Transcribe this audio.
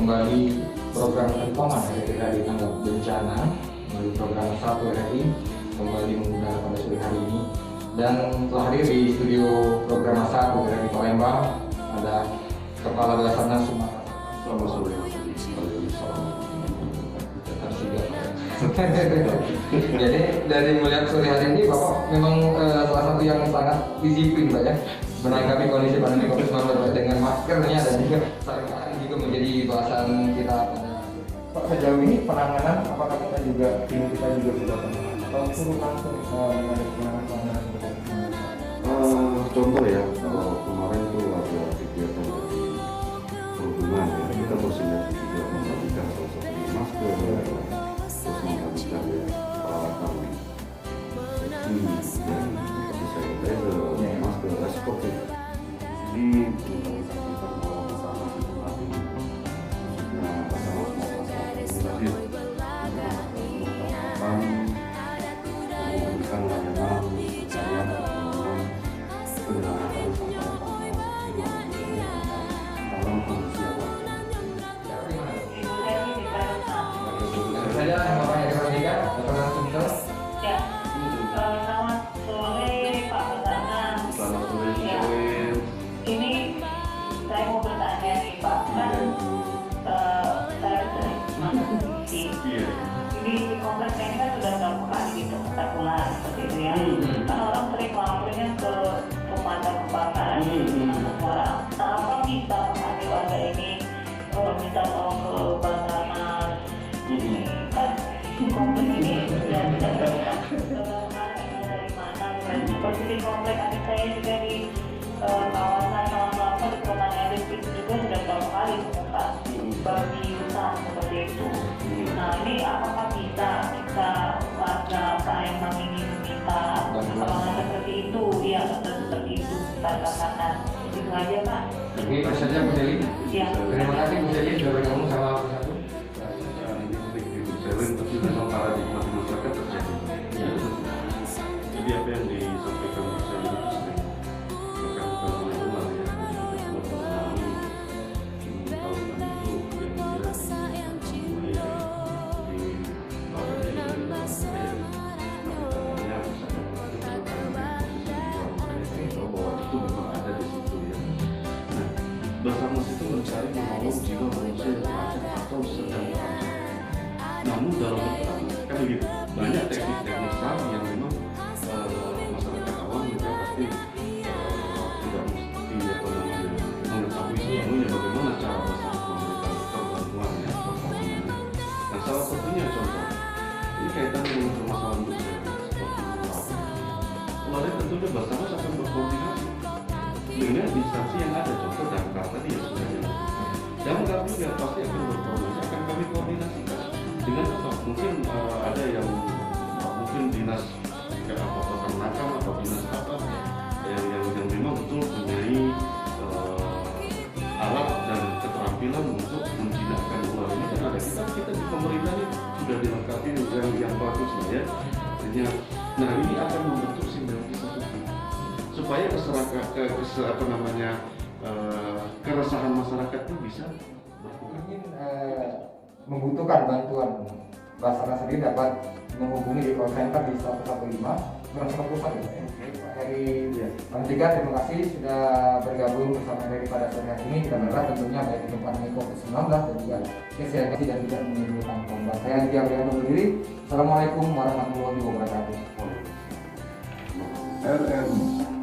kembali program Kentongan dari tanggap bencana melalui program 1 RRI kembali menggunakan pada sore hari ini, dan telah hadir di studio program 1 RRI Palembang ada Kepala Basarnas Sumatera. Selamat sore. Jadi dari melihat sore hari ini Bapak memang salah satu yang sangat disiplin Pak ya, menanggapi kondisi pandemi COVID-19 dengan maskernya dan juga sarung tangan juga menjadi bahasan kita pada Pak. Sejauh ini penanganan apakah kita juga tim kita juga sudah penanganan atau turun langsung penanganan Contoh ya, kalau kemarin tuh ada kegiatan dari perhubungan ya, kita bersinergi juga membagikan seperti masker, terus membagikan ya peralatan safety dan seperti sanitizer, masker, seperti itu. Jadi kita bersama khususnya Basarnas memberikan layanan pencarian penyelamatan dalam kondisi apa? Saya Bapak yang diperhatikan, Bapak Sumsel. Ya, selamat sore Pak Basarnas. Selamat sore. Ya. Ini saya mau bertanya nih Pak, kan saya sering masuk di ini kompleks ini kan sudah berapa kali ditemukan ular seperti itu ya. Kan orang sering melapornya ke pemadam kebakaran orang. Nah, apa bisa mengambil warga ini minta tolong ke Basarnas? Kan kompleks ini sudah tidak terbuka dari mana? Seperti di kompleks adik saya juga di kawasan Kelapa di Perumahan Elit itu juga sudah berapa kali ditemukan babi hutan seperti itu. Nah, ini apakah bisa warga Palembang ini meminta pertolongan seperti itu? Ya, seperti itu Pak Basarnas. Itu aja Pak. Oke, terus saja Bu Seli. Ya. Terima kasih Bu Seli sudah bergabung sama Bersatu. Ini penting di Selen, tapi memang paradigma di masyarakat terjadi. Jadi apa yang disampaikan Bu Selen itu sering bukan ulang ya. Kita sudah mengalami tahun itu yang dia Basarnas itu mencari menolong jiwa manusia yang terancam atau sedang terancam. Namun dalam berperan kan begitu, banyak teknik-teknik SAR yang memang masyarakat awam juga pasti tidak mesti mengetahui semuanya bagaimana cara Basarnas memberikan bantuan ya pertolongannya. Nah, salah satunya contoh ini kaitan dengan permasalahan seperti ular. Ularnya tentunya Basarnas akan berkoordinasi dengan instansi yang ada, contoh damkar tadi yang sudah dilakukan. Damkar juga pasti akan berkoordinasi, akan kami koordinasikan dengan apa? Mungkin ada yang mungkin dinas peternakan atau dinas apa yang memang betul mempunyai alat dan keterampilan untuk menjinakkan ular ini, dan ada kita di pemerintah ini sudah dilengkapi yang bagus lah ya. Artinya, nah ini akan membentuk sinergisasi supaya keresahan masyarakat itu bisa Mungkin membutuhkan bantuan Basarnas sendiri dapat menghubungi di call center di 115 Merasa Pusat ya. Pak Heri Tiga, terima kasih sudah bergabung bersama dari pada sore hari ini. Kita berharap tentunya baik itu pandemi COVID-19 dan juga kesiapsiagaan dan tidak menimbulkan korban. Saya Dia undur diri. Assalamualaikum warahmatullahi wabarakatuh. RM